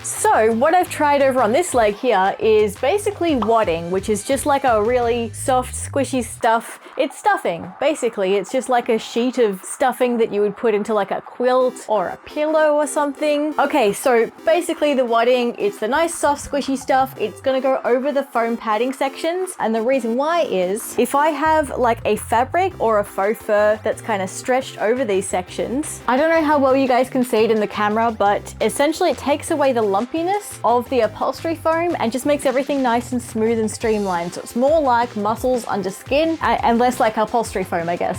So what I've tried over on this leg here is basically wadding, which is just like a really soft, squishy stuff. It's stuffing, basically. It's just like a sheet of stuffing that you would put into like a quilt or a pillow or something. Okay, so basically the wadding, it's the nice soft squishy stuff. It's gonna go over the foam padding sections. And the reason why is if I have like a fabric or a faux fur that's kind of stretched over these sections, I don't know how well you guys can see it in the camera, but essentially it takes away the lumpiness of the upholstery foam and just makes everything nice and smooth and streamlined. So it's more like muscles under skin and less like upholstery foam, I guess.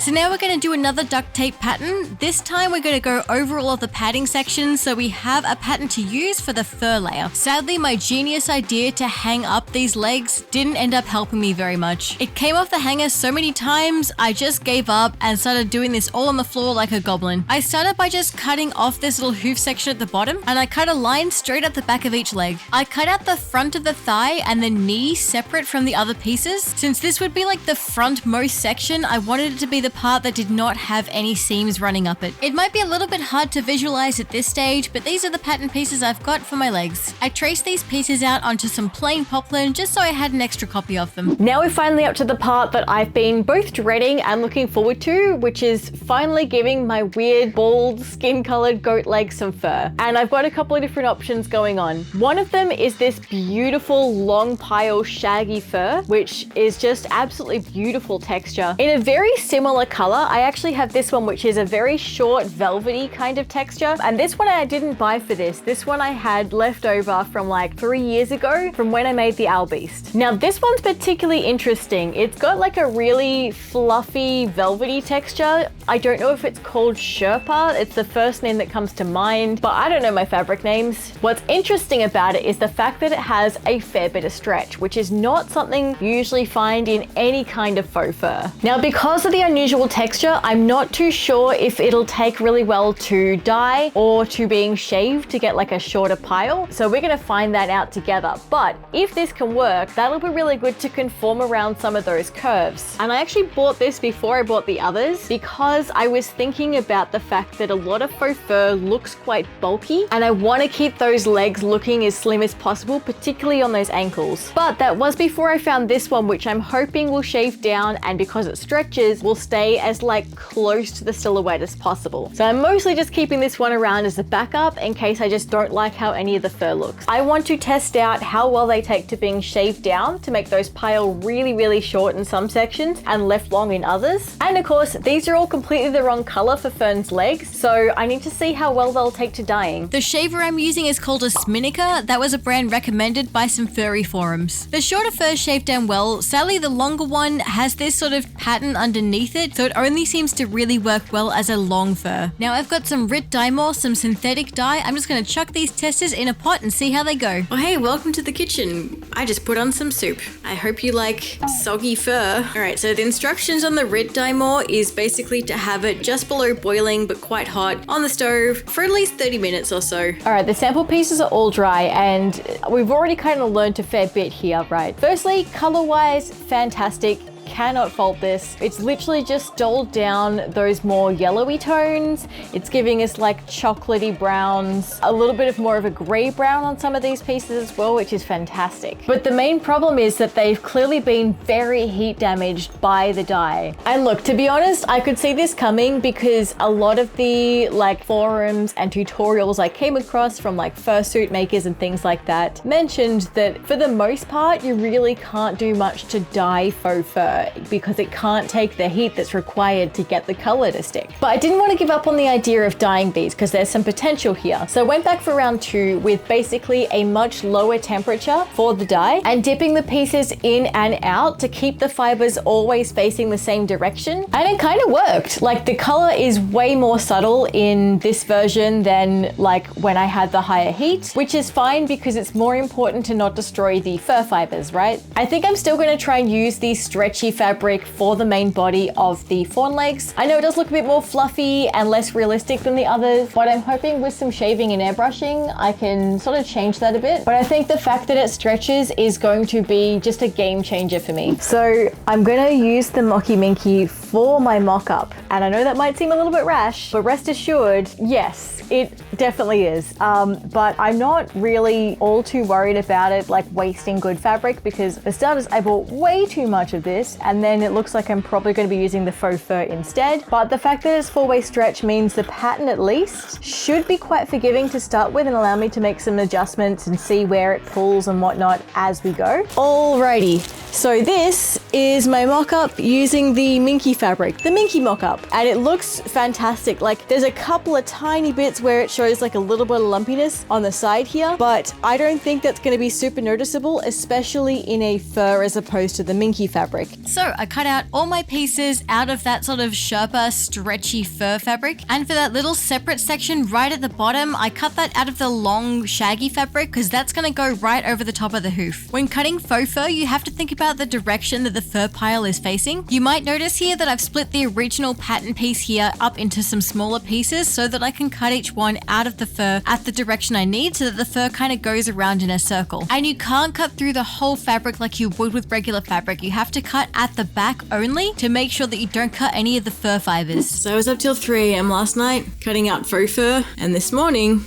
So now we're going to do another duct tape pattern. This time we're going to go over all of the padding sections so we have a pattern to use for the fur layer. Sadly, my genius idea to hang up these legs didn't end up helping me very much. It came off the hanger so many times, I just gave up and started doing this all on the floor like a goblin. I started by just cutting off this little hoof section at the bottom, and I cut a line straight up the back of each leg. I cut out the front of the thigh and the knee separate from the other pieces. Since this would be like the frontmost section, I wanted it to be the part that did not have any seams running up it. It might be a little bit hard to visualize at this stage, but these are the pattern pieces I've got for my legs. I traced these pieces out onto some plain poplin just so I had an extra copy of them. Now we're finally up to the part that I've been both dreading and looking forward to, which is finally giving my weird, bald, skin-colored goat leg some fur. And I've got a couple of different options going on. One of them is this beautiful, long pile, shaggy fur, which is just absolutely beautiful texture in a very similar similar color. I actually have this one, which is a very short velvety kind of texture. And this one I didn't buy for this. This one I had left over from like 3 years ago from when I made the Owl Beast. Now this one's particularly interesting. It's got like a really fluffy velvety texture. I don't know if it's called Sherpa. It's the first name that comes to mind, but I don't know my fabric names. What's interesting about it is the fact that it has a fair bit of stretch, which is not something you usually find in any kind of faux fur. Now, because of the unusual texture, I'm not too sure if it'll take really well to dye or to being shaved to get like a shorter pile. So we're gonna find that out together. But if this can work, that'll be really good to conform around some of those curves. And I actually bought this before I bought the others because I was thinking about the fact that a lot of faux fur looks quite bulky and I want to keep those legs looking as slim as possible, particularly on those ankles. But that was before I found this one, which I'm hoping will shave down, and because it stretches, will stay as like close to the silhouette as possible. So I'm mostly just keeping this one around as a backup in case I just don't like how any of the fur looks. I want to test out how well they take to being shaved down to make those pile really, really short in some sections and left long in others. And of course, these are all completely the wrong color for Fern's legs, so I need to see how well they'll take to dyeing. The shaver I'm using is called a Sminica. That was a brand recommended by some furry forums. The shorter fur shave down well. Sadly, the longer one has this sort of pattern underneath it, so it only seems to really work well as a long fur. Now I've got some Rit dye more, some synthetic dye. I'm just gonna chuck these testers in a pot and see how they go. Oh hey, welcome to the kitchen. I just put on some soup. I hope you like soggy fur. Alright, so the instructions on the Rit dye more is basically to have it just below boiling but quite hot on the stove for at least 30 minutes or so. All right, the sample pieces are all dry and we've already kind of learned a fair bit here, right? Firstly, color-wise, fantastic. Cannot fault this. It's literally just dulled down those more yellowy tones. It's giving us like chocolatey browns, a little bit of more of a gray brown on some of these pieces as well, which is fantastic. But the main problem is that they've clearly been very heat damaged by the dye. And look, to be honest, I could see this coming because a lot of the like forums and tutorials I came across from like fursuit makers and things like that mentioned that for the most part, you really can't do much to dye faux fur because it can't take the heat that's required to get the color to stick. But I didn't want to give up on the idea of dyeing these because there's some potential here. So I went back for round 2 with basically a much lower temperature for the dye and dipping the pieces in and out to keep the fibers always facing the same direction. And it kind of worked. Like the color is way more subtle in this version than like when I had the higher heat, which is fine because it's more important to not destroy the fur fibers, right? I think I'm still going to try and use these stretchy fabric for the main body of the fawn legs. I know it does look a bit more fluffy and less realistic than the others, but I'm hoping with some shaving and airbrushing, I can sort of change that a bit. But I think the fact that it stretches is going to be just a game changer for me. So I'm gonna use the Mocky Minky for my mock-up. And I know that might seem a little bit rash, but rest assured, yes, it definitely is. But I'm not really all too worried about it like wasting good fabric because for starters, I bought way too much of this and then it looks like I'm probably going to be using the faux fur instead. But the fact that it's 4-way stretch means the pattern at least should be quite forgiving to start with and allow me to make some adjustments and see where it pulls and whatnot as we go. Alrighty, so this is my mock-up using the Minky fabric, the Minky mock-up, and it looks fantastic. Like there's a couple of tiny bits where it shows like a little bit of lumpiness on the side here, but I don't think that's going to be super noticeable, especially in a fur as opposed to the Minky fabric. So I cut out all my pieces out of that sort of Sherpa stretchy fur fabric. And for that little separate section right at the bottom, I cut that out of the long shaggy fabric because that's going to go right over the top of the hoof. When cutting faux fur, you have to think about the direction that the fur pile is facing. You might notice here that I've split the original pattern piece here up into some smaller pieces so that I can cut each one out of the fur at the direction I need so that the fur kind of goes around in a circle. And you can't cut through the whole fabric like you would with regular fabric. You have to cut at the back only to make sure that you don't cut any of the fur fibers. So I was up till 3 AM last night cutting out faux fur, and this morning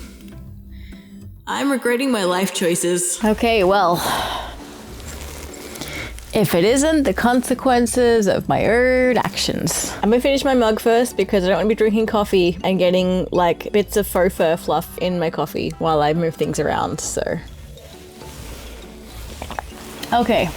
I'm regretting my life choices. Okay, well, if it isn't the consequences of my own actions. I'm gonna finish my mug first because I don't want to be drinking coffee and getting like bits of faux fur fluff in my coffee while I move things around, so. Okay.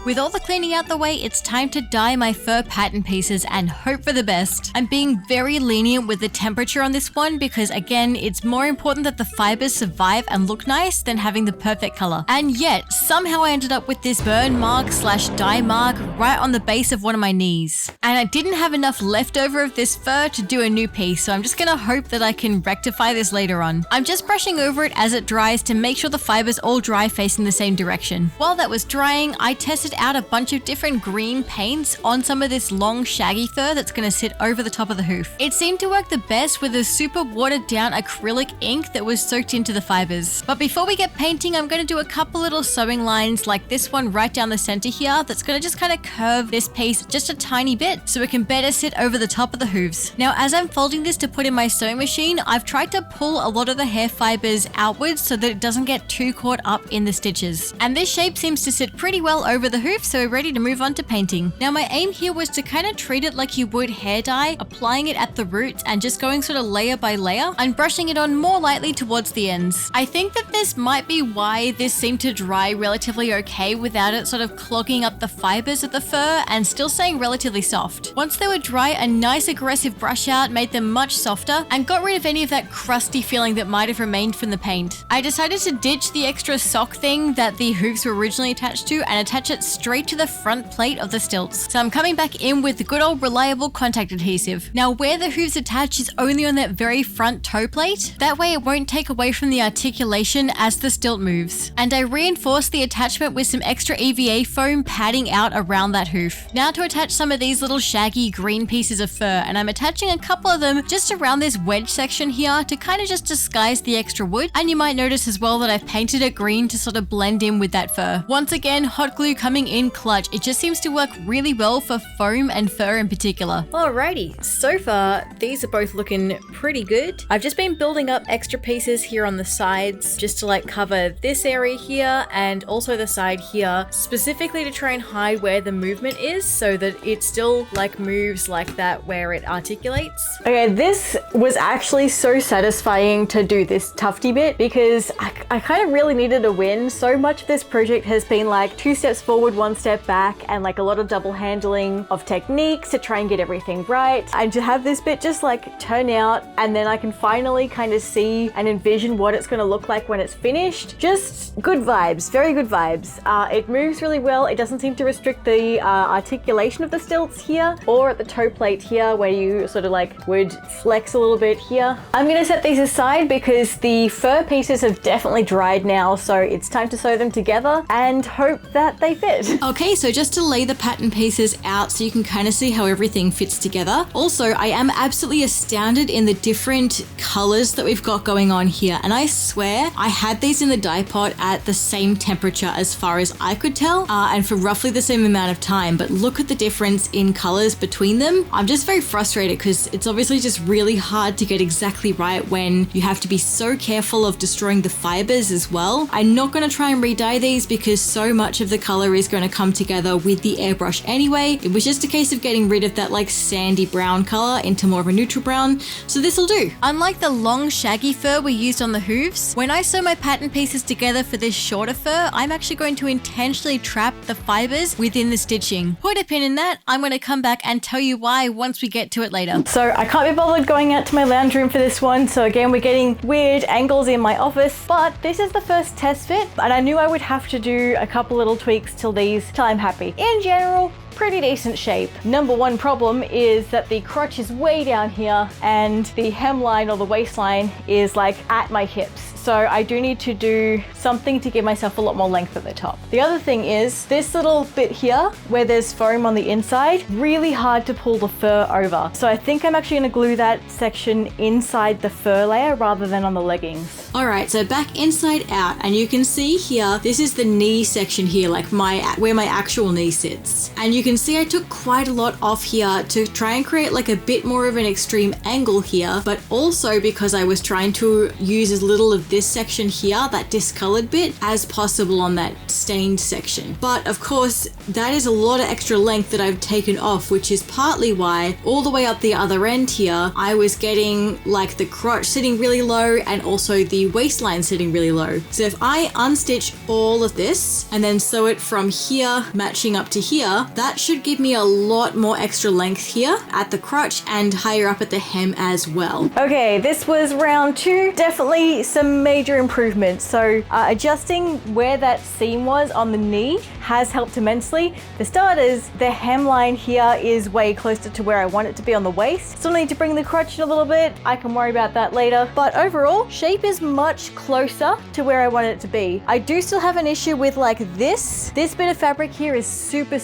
With all the cleaning out the way, it's time to dye my fur pattern pieces and hope for the best. I'm being very lenient with the temperature on this one because again, it's more important that the fibers survive and look nice than having the perfect color. And yet, somehow I ended up with this burn mark / dye mark right on the base of one of my knees. And I didn't have enough leftover of this fur to do a new piece, so I'm just gonna hope that I can rectify this later on. I'm just brushing over it as it dries to make sure the fibers all dry facing the same direction. While that was drying, I tested out a bunch of different green paints on some of this long shaggy fur that's gonna sit over the top of the hoof. It seemed to work the best with a super watered down acrylic ink that was soaked into the fibers. But before we get painting, I'm gonna do a couple little sewing lines like this one right down the center here that's gonna just kind of curve this piece just a tiny bit so it can better sit over the top of the hooves. Now, as I'm folding this to put in my sewing machine, I've tried to pull a lot of the hair fibers outwards so that it doesn't get too caught up in the stitches. And this shape seems to sit pretty well over the hoof, so we're ready to move on to painting. Now, my aim here was to kind of treat it like you would hair dye, applying it at the roots and just going sort of layer by layer and brushing it on more lightly towards the ends. I think that this might be why this seemed to dry relatively okay without it sort of clogging up the fibers of the fur and still staying relatively soft. Once they were dry, a nice aggressive brush out made them much softer and got rid of any of that crusty feeling that might have remained from the paint. I decided to ditch the extra sock thing that the hooves were originally attached to and attach it straight to the front plate of the stilts. So I'm coming back in with the good old reliable contact adhesive. Now, where the hooves attach is only on that very front toe plate. That way it won't take away from the articulation as the stilt moves. And I reinforced the attachment with some extra EVA foam padding out around that hoof. Now to attach some of these little shaggy green pieces of fur, and I'm attaching a couple of them just around this wedge section here to kind of just disguise the extra wood. And you might notice as well that I've painted it green to sort of blend in with that fur. Once again, hot glue coming in clutch. It just seems to work really well for foam and fur in particular. Alrighty, so far these are both looking pretty good. I've just been building up extra pieces here on the sides just to like cover this area here and also the side here, specifically to try and hide where the movement is so that it still like moves like that where it articulates. Okay, this was actually so satisfying to do this tufty bit because I kind of really needed a win. So much of this project has been like 2 steps forward, 1 step back, and like a lot of double handling of techniques to try and get everything right. And to have this bit just like turn out and then I can finally kind of see and envision what it's going to look like when it's finished. Just good vibes, very good vibes. It moves really well. It doesn't seem to restrict the articulation of the stilts here or at the toe plate here where you sort of like would flex a little bit here. I'm going to set these aside because the fur pieces have definitely dried now, so it's time to sew them together and hope that they fit. Okay, so just to lay the pattern pieces out so you can kind of see how everything fits together. Also, I am absolutely astounded in the different colors that we've got going on here. And I swear I had these in the dye pot at the same temperature as far as I could tell, and for roughly the same amount of time. But look at the difference in colors between them. I'm just very frustrated because it's obviously just really hard to get exactly right when you have to be so careful of destroying the fibers as well. I'm not going to try and re-dye these because so much of the color is going to come together with the airbrush anyway. It was just a case of getting rid of that like sandy brown color into more of a neutral brown, so this will do. Unlike the long shaggy fur we used on the hooves, when I sew my pattern pieces together for this shorter fur, I'm actually going to intentionally trap the fibers within the stitching. Put a pin in that. I'm going to come back and tell you why once we get to it later. So I can't be bothered going out to my lounge room for this one, so again we're getting weird angles in my office, but this is the first test fit and I knew I would have to do a couple little tweaks till I'm happy. In general, pretty decent shape. Number one problem is that the crotch is way down here and the hemline or the waistline is like at my hips. So I do need to do something to give myself a lot more length at the top. The other thing is this little bit here where there's foam on the inside, really hard to pull the fur over. So I think I'm actually going to glue that section inside the fur layer rather than on the leggings. All right, so back inside out, and you can see here, this is the knee section here, like where my actual knee sits. And you can see I took quite a lot off here to try and create like a bit more of an extreme angle here, but also because I was trying to use as little of this section here, that discolored bit, as possible on that stained section. But of course, that is a lot of extra length that I've taken off, which is partly why all the way up the other end here, I was getting like the crotch sitting really low and also the waistline sitting really low. So if I unstitch all of this and then sew it from here, matching up to here, that should give me a lot more extra length here at the crotch and higher up at the hem as well. Okay, this was round 2. Definitely some major improvements. So adjusting where that seam was on the knee has helped immensely. For starters, the hemline here is way closer to where I want it to be on the waist. Still need to bring the crotch in a little bit. I can worry about that later. But overall, shape is much closer to where I want it to be. I do still have an issue with like this. This bit of fabric here is super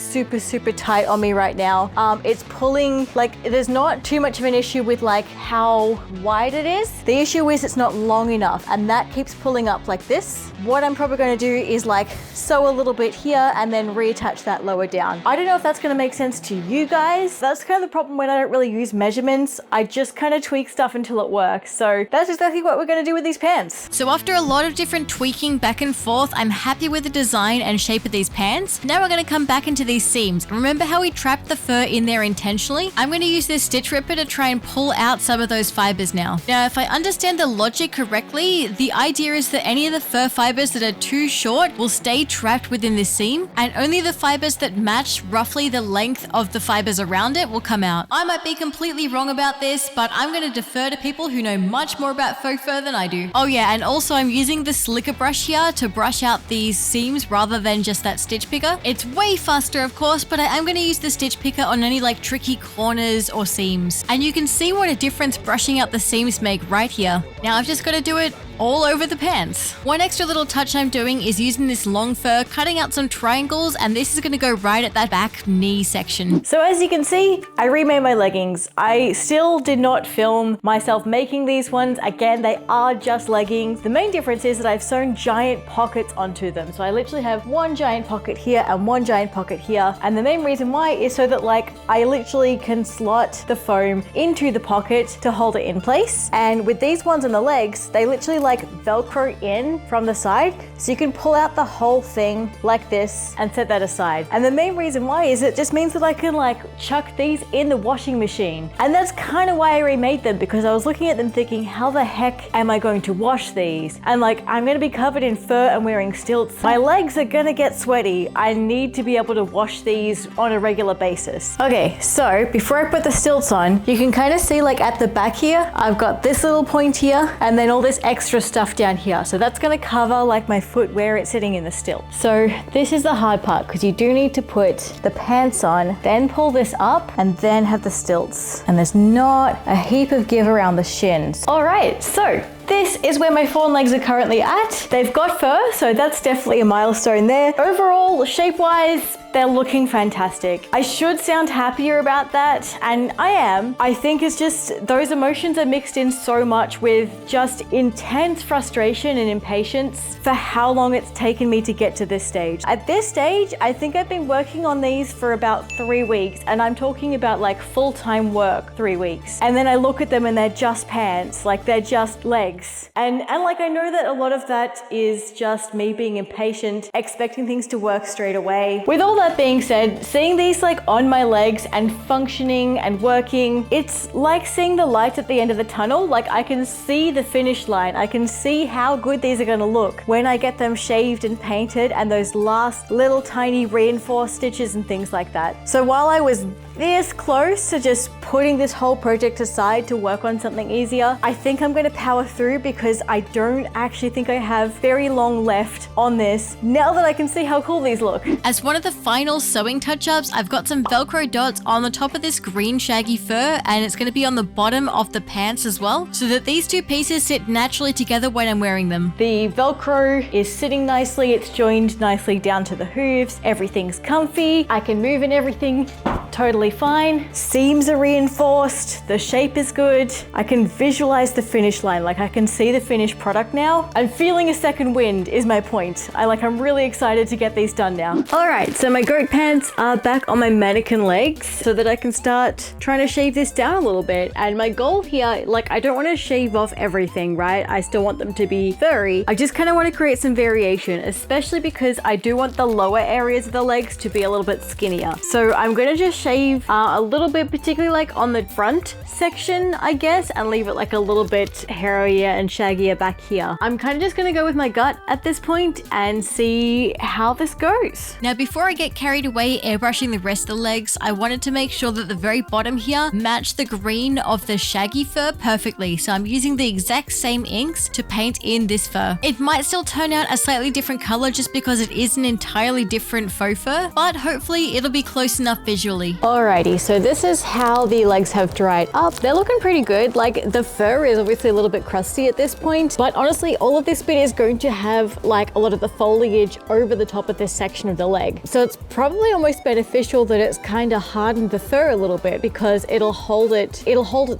tight on me right now. It's pulling, like there's not too much of an issue with like how wide it is. The issue is it's not long enough and that keeps pulling up like this. What I'm probably going to do is like sew a little bit here and then reattach that lower down. I don't know if that's going to make sense to you guys. That's kind of the problem when I don't really use measurements. I just kind of tweak stuff until it works. So that's exactly what we're going to do with these pants. So after a lot of different tweaking back and forth, I'm happy with the design and shape of these pants. Now we're going to come back into these seams. Remember how we trapped the fur in there intentionally? I'm going to use this stitch ripper to try and pull out some of those fibers now. Now, if I understand the logic correctly, the idea is that any of the fur fibers that are too short will stay trapped within this seam, and only the fibers that match roughly the length of the fibers around it will come out. I might be completely wrong about this, but I'm going to defer to people who know much more about faux fur than I do. Oh yeah, and also I'm using the slicker brush here to brush out these seams rather than just that stitch picker. It's way faster, of course, but I am going to use the stitch picker on any like tricky corners or seams. And you can see what a difference brushing out the seams make right here. Now I've just got to do it all over the pants. One extra little touch I'm doing is using this long fur, cutting out some triangles, and this is going to go right at that back knee section. So as you can see, I remade my leggings. I still did not film myself making these ones. Again, they are just leggings. The main difference is that I've sewn giant pockets onto them. So I literally have one giant pocket here and one giant pocket here. And the main reason why is so that like I literally can slot the foam into the pocket to hold it in place. And with these ones on the legs, they literally like Velcro in from the side. So you can pull out the whole thing like this and set that aside. And the main reason why is it just means that I can like chuck these in the washing machine. And that's kind of why I remade them, because I was looking at them thinking, how the heck am I going to wash these? And like, I'm going to be covered in fur and wearing stilts. My legs are going to get sweaty. I need to be able to wash these on a regular basis. Okay, so before I put the stilts on, you can kind of see like at the back here, I've got this little point here and then all this extra stuff down here. So that's going to cover like my foot where it's sitting in the stilt. So this is the hard part, because you do need to put the pants on, then pull this up and then have the stilts. And there's not a heap of give around the shins. All right, so this is where my fawn legs are currently at. They've got fur, so that's definitely a milestone there. Overall, shape-wise, they're looking fantastic. I should sound happier about that, and I am. I think it's just those emotions are mixed in so much with just intense frustration and impatience for how long it's taken me to get to this stage. At this stage, I think I've been working on these for about 3 weeks, and I'm talking about like full-time work 3 weeks. And then I look at them and they're just pants, like they're just legs. And like I know that a lot of that is just me being impatient, expecting things to work straight away. With all that being said, seeing these like on my legs and functioning and working, it's like seeing the light at the end of the tunnel. Like I can see the finish line. I can see how good these are gonna look when I get them shaved and painted and those last little tiny reinforced stitches and things like that. So while I was this close to just putting this whole project aside to work on something easier, I think I'm going to power through, because I don't actually think I have very long left on this now that I can see how cool these look. As one of the final sewing touch-ups, I've got some Velcro dots on the top of this green shaggy fur, and it's going to be on the bottom of the pants as well, so that these two pieces sit naturally together when I'm wearing them. The Velcro is sitting nicely, it's joined nicely down to the hooves, everything's comfy, I can move in everything totally fine. Seams are reinforced, the shape is good. I can visualize the finish line, like I can see the finished product now. I'm feeling a second wind is my point. I'm really excited to get these done now. All right, so my goat pants are back on my mannequin legs so that I can start trying to shave this down a little bit. And my goal here, like I don't want to shave off everything, right? I still want them to be furry. I just kind of want to create some variation, especially because I do want the lower areas of the legs to be a little bit skinnier. So I'm going to just shave shave a little bit, particularly like on the front section, I guess, and leave it like a little bit hairier and shaggier back here. I'm kind of just gonna go with my gut at this point and see how this goes. Now, before I get carried away airbrushing the rest of the legs, I wanted to make sure that the very bottom here matched the green of the shaggy fur perfectly. So I'm using the exact same inks to paint in this fur. It might still turn out a slightly different color just because it is an entirely different faux fur, but hopefully it'll be close enough visually. Alrighty, so this is how the legs have dried up. They're looking pretty good. Like, the fur is obviously a little bit crusty at this point, but honestly, all of this bit is going to have like a lot of the foliage over the top of this section of the leg. So it's probably almost beneficial that it's kind of hardened the fur a little bit, because it'll hold it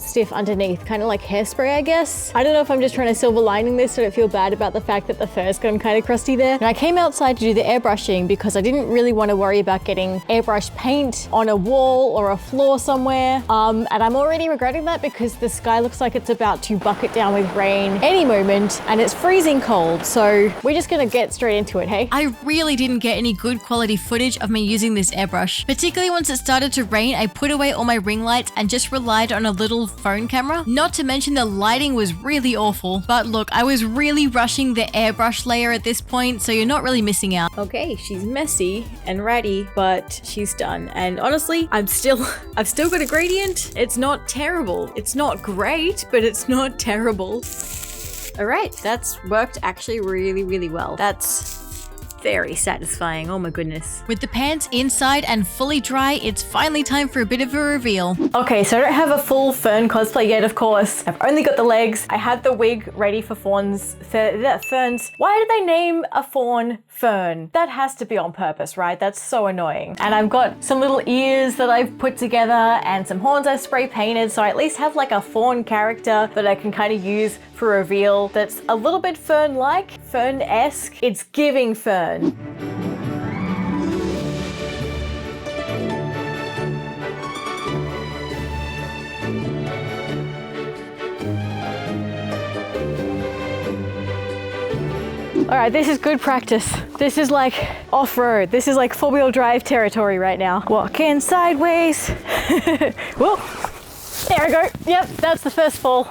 stiff underneath, kind of like hairspray, I guess. I don't know if I'm just trying to silver lining this so I don't feel bad about the fact that the fur's gone kind of crusty there. And I came outside to do the airbrushing because I didn't really want to worry about getting airbrush paint on a wall or a floor somewhere. And I'm already regretting that because the sky looks like it's about to bucket down with rain any moment, and it's freezing cold. So we're just gonna get straight into it, hey? I really didn't get any good quality footage of me using this airbrush. Particularly once it started to rain, I put away all my ring lights and just relied on a little phone camera. Not to mention the lighting was really awful. But look, I was really rushing the airbrush layer at this point, so you're not really missing out. Okay, she's messy and ratty, but she's done. And honestly, I've still got a gradient. It's not terrible. It's not great, but it's not terrible. All right, that's worked actually really, really well. That's very satisfying. Oh my goodness. With the pants inside and fully dry, it's finally time for a bit of a reveal. Okay, so I don't have a full Fern cosplay yet, of course. I've only got the legs. I had the wig ready for Ferns. Why did they name a faun Fern? That has to be on purpose, right? That's so annoying. And I've got some little ears that I've put together and some horns I spray painted, so I at least have like a faun character that I can kind of use for reveal that's a little bit Fern-like, Fern-esque. It's giving Fern. All right, this is good practice. This is like off-road. This is like four-wheel drive territory right now. Walking sideways. Whoa, there we go. Yep, that's the first fall.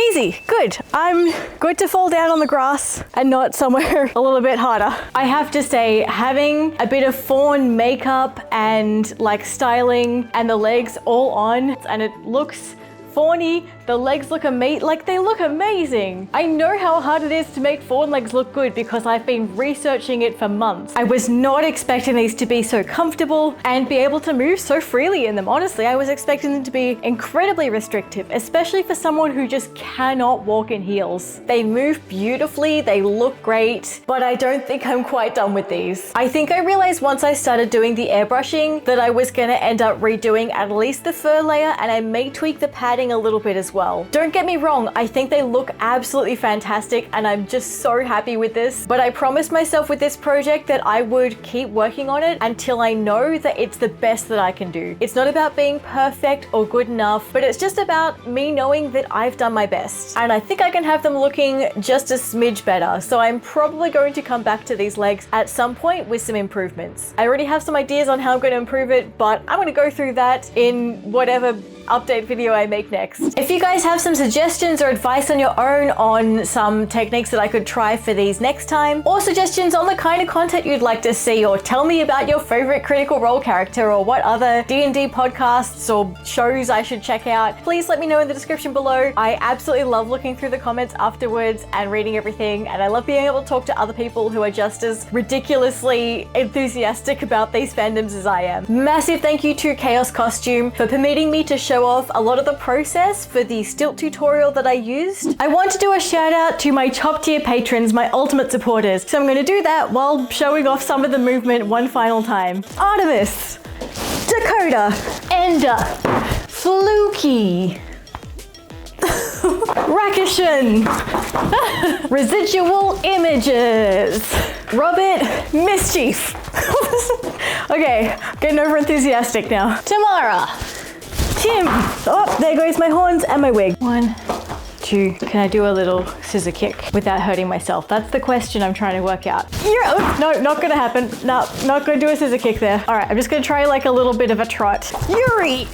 Easy, good. I'm good to fall down on the grass and not somewhere a little bit harder. I have to say, having a bit of faun makeup and like styling and the legs all on, and it looks fawny. The legs look they look amazing. I know how hard it is to make faun legs look good because I've been researching it for months. I was not expecting these to be so comfortable and be able to move so freely in them. Honestly, I was expecting them to be incredibly restrictive, especially for someone who just cannot walk in heels. They move beautifully, they look great, but I don't think I'm quite done with these. I think I realized once I started doing the airbrushing that I was gonna end up redoing at least the fur layer, and I may tweak the padding a little bit as well. Don't get me wrong, I think they look absolutely fantastic and I'm just so happy with this, but I promised myself with this project that I would keep working on it until I know that it's the best that I can do. It's not about being perfect or good enough, but it's just about me knowing that I've done my best. And I think I can have them looking just a smidge better, so I'm probably going to come back to these legs at some point with some improvements. I already have some ideas on how I'm going to improve it, but I'm going to go through that in whatever update video I make next. If you guys have some suggestions or advice on your own on some techniques that I could try for these next time, or suggestions on the kind of content you'd like to see, or tell me about your favorite Critical Role character or what other D&D podcasts or shows I should check out, please let me know in the description below. I absolutely love looking through the comments afterwards and reading everything, and I love being able to talk to other people who are just as ridiculously enthusiastic about these fandoms as I am. Massive thank you to Chaos Costume for permitting me to show off a lot of the process for the Stilt tutorial that I used. I want to do a shout out to my top tier patrons, my ultimate supporters. So I'm going to do that while showing off some of the movement one final time. Artemis, Dakota, Ender, Fluky, Rakishan, Residual Images, Robert, Mischief. Okay, getting over enthusiastic now. Tamara, Tim. Oh, there goes my horns and my wig. 1, 2, can I do a little scissor kick without hurting myself? That's the question I'm trying to work out. Yeah, no, not gonna happen. No, not gonna do a scissor kick there. All right, I'm just gonna try like a little bit of a trot. Yuri!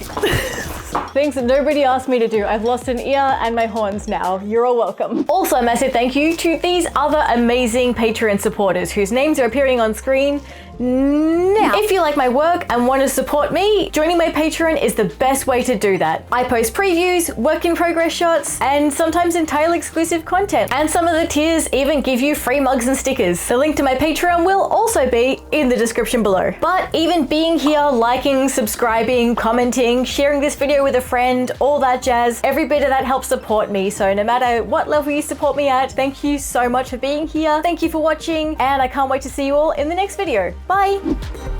Things that nobody asked me to do. I've lost an ear and my horns now. You're all welcome. Also, a massive thank you to these other amazing Patreon supporters whose names are appearing on screen now. If you like my work and want to support me, joining my Patreon is the best way to do that. I post previews, work in progress shots, and sometimes entirely exclusive content. And some of the tiers even give you free mugs and stickers. The link to my Patreon will also be in the description below. But even being here, liking, subscribing, commenting, sharing this video with a friend, all that jazz, every bit of that helps support me. So no matter what level you support me at, thank you so much for being here. Thank you for watching, and I can't wait to see you all in the next video. Bye!